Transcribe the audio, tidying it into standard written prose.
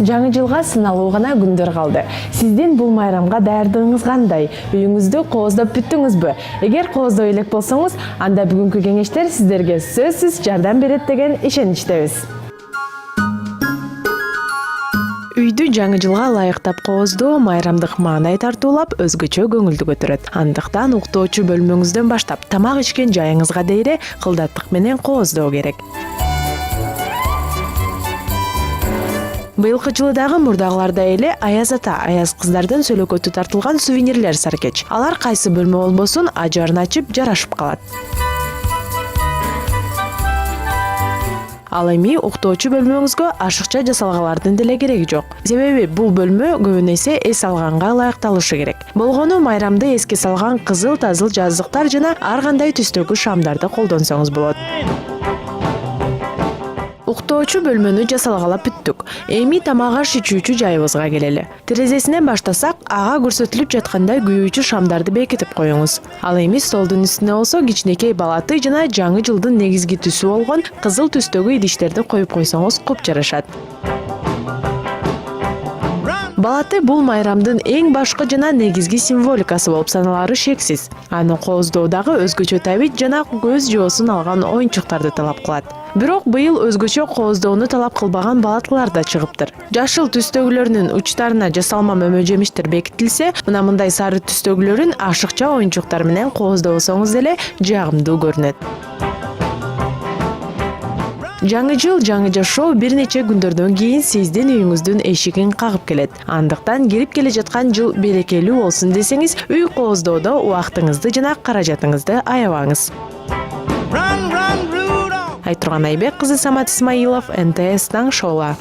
Жаңы жылга сыналуу гана күндөр калды. Сиздин бул майрамга даярдыгыңыз кандай? Үйүңүздү кооздоп бүттүңүзбү? Эгер кооздой элек болсоңуз, анда бүгүнкү кеңештер сиздерге сөзсүз жардам берет деген ишеничтебиз. Үйдү жаңы жылга ылайыктап кооздоо майрамдык маанай тартуулап өзгөчө көңүлдү көтөрөт. Андыктан уктоочу бөлмөңүздөн баштап тамак ичкен жайыңызга дейре кылдаттык менен кооздоо керек. Быйылкы жылы дагы мурдагылардай эле аяз ата, аяз кыздардын сөлөкөтү тартылган сувенирлер саркеч. Алар кайсы бөлмө болбосун ажарын ачып жарашып калат. Ал эми уктоочу бөлмөңүзгө ашыкча жасалгалардын деле кереги жок. Себеби бул бөлмө көбүн эсе эс алганга ылайыкталышы керек. Болгону майрамды эске салган кызыл тазыл жаздыктар жана ар кандай түстөгү шамдарды колдонсоңуз болот. Уктоочу бөлмөнү жасалгалап бүттүк. Эми тамак аш ичүүчү жайыбызга келели. Терезесинен баштасак, ага көрсөтүлүп жаткандай күйүүчү шамдарды бекитип коюңуз. Ал эми столдун үстүнө болсо кичинекей балаты жана жаңы жылдын негизги түсү болгон кызыл түстөгү идиштерди коюп койсоңуз куп жарашат. Балаты бул майрамдын эң башкы жана негизги символикасы болуп саналары шексиз. Аны кооздоодагы өзгөчө табит жана көз жоосун алган оюнчуктарды талап кылат. Бирок быйыл өзгөчө кооздоону талап кылбаган балатылар да чыгыптыр. Жашыл түстөгүлөрүнүн учтарына жасалма мөмө жемиштер бекитилсе, мындай сары түстөгүлөрүн ашыкча оюнчуктар менен кооздосоңуз деле жагымдуу көрүнөт. Жаңы жыл, жаңы жашоо бир нече күндөрдөн кийин сиздин үйүңүздүн эшигин кагып келет. Андыктан кирип келе жаткан жыл берекелүү болсун десеңиз, үй кооздоодо убактыңызды жана каражатыңызды аябаңыз. Айтурган Айбек кызы, Самат Исмаилов, НТС таң шоула.